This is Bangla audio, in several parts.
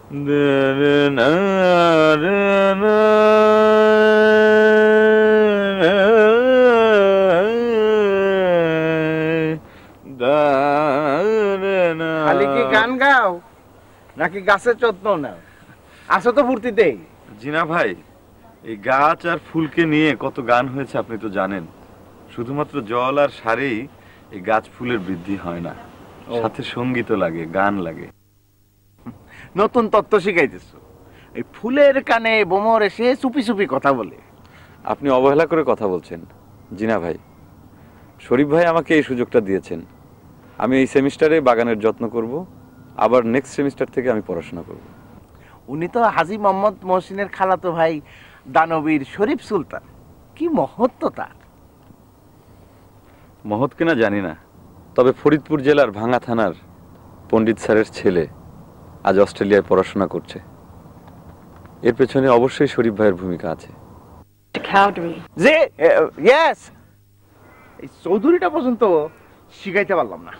খালি কি গান গাও নাকি গাছের যত্ন নাও? আসো তো ফুর্তিতেই। জিনা ভাই, এই গাছ আর ফুলকে নিয়ে কত গান হয়েছে আপনি তো জানেন। শুধুমাত্র জল আর সারেই এই গাছ ফুলের বৃদ্ধি হয় না, সাথে সঙ্গীতও লাগে, গান লাগে। নতুন তত্ত্ব শিখাইতেছ। এই ফুলের কানে বোমর এসে চুপি চুপি কথা বলে। আপনি অবহেলা করে কথা বলছেন জিনা ভাই। শরীফ ভাই আমাকে এই সুযোগটা দিয়েছেন। আমি এই সেমিস্টারে বাগানের যত্ন করব, আবার নেক্সট সেমিস্টার থেকে আমি পড়াশোনা করব। উনি তো হাজী মোহাম্মদ মহসিনের খালাতো ভাই দানবীর শরীফ সুলতান। কি মহত্ব তার! মহৎ কিনা জানি না, তবে ফরিদপুর জেলার ভাঙ্গা থানার পণ্ডিত স্যারের ছেলে আজ অস্ট্রেলিয়ায় পড়াশোনা করছে। এর পেছনে অবশ্যই শরীফ ভাইয়ের ভূমিকা আছে। যে ইয়েস, এই চৌধুরীটা পর্যন্ত শিখাইতে পারলাম না।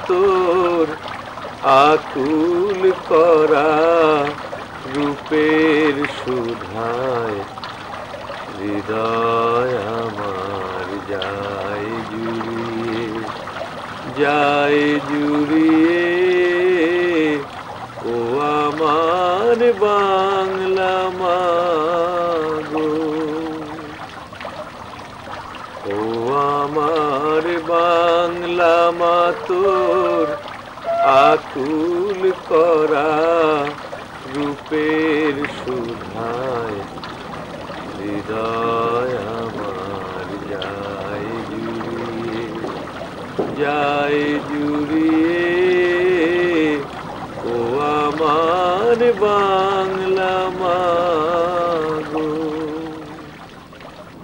তোর আকুল করা রূপের সুধায় হৃদয় আমার যায় জুড়িয়ে ও আমার বাংলা মাগো, ও আমার বাংলা মা তোর আকুল করা রূপের সুধায় হৃদয় আমার যায় জুড়িয়ে ও আমার বাংলা মাগো।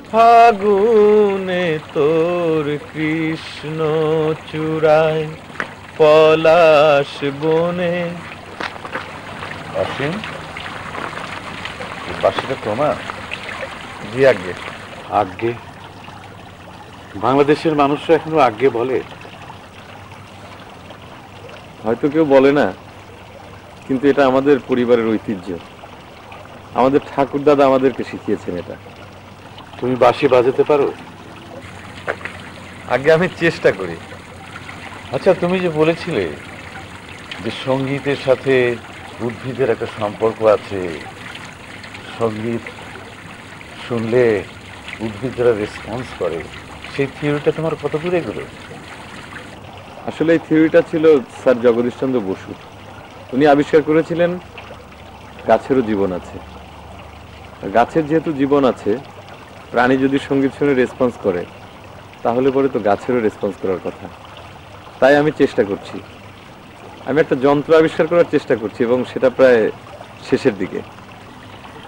ফাগুনে তোর কৃষ্ণ চূড়ায় পলাশ বনে। অসীম, বাসিটা তোমার? জি আগে। আগে? বাংলাদেশের মানুষরা এখনো আগে বলে? হয়তো কেউ বলে না, কিন্তু এটা আমাদের পরিবারের ঐতিহ্য। আমাদের ঠাকুরদাদা আমাদেরকে শিখিয়েছেন এটা। তুমি বাঁশি বাজাতে পারো? আগে আমি চেষ্টা করি। আচ্ছা, তুমি যে বলেছিলে যে সঙ্গীতের সাথে উদ্ভিদের একটা সম্পর্ক আছে, সঙ্গীত শুনলে উদ্ভিদরা রেসপন্স করে, সেই থিওরিটা তোমার কত দূরে গেল? আসলে এই থিওরিটা ছিল স্যার জগদীশ চন্দ্র বসু। উনি আবিষ্কার করেছিলেন গাছেরও জীবন আছে। গাছের যেহেতু জীবন আছে, প্রাণী যদি সঙ্গীত শুনে রেসপন্স করে, তাহলে পরে তো গাছেরও রেসপন্স করার কথা। তাই আমি চেষ্টা করছি। আমি একটা যন্ত্র আবিষ্কার করার চেষ্টা করছি এবং সেটা প্রায় শেষের দিকে।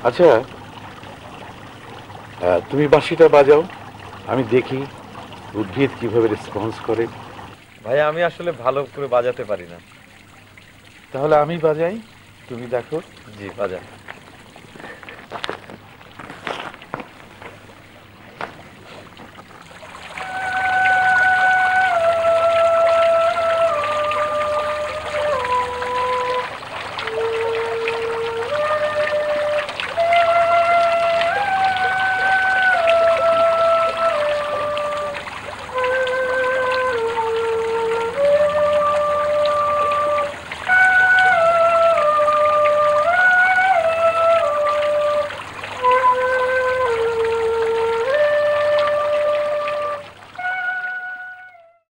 আচ্ছা, তুমি বাঁশিটা বাজাও, আমি দেখি উদ্ভিদ কিভাবে রেসপন্স করে। ভাই, আমি আসলে ভালো করে বাজাতে পারি না। তাহলে আমি বাজাই, তুমি দেখো। জি, বাজা।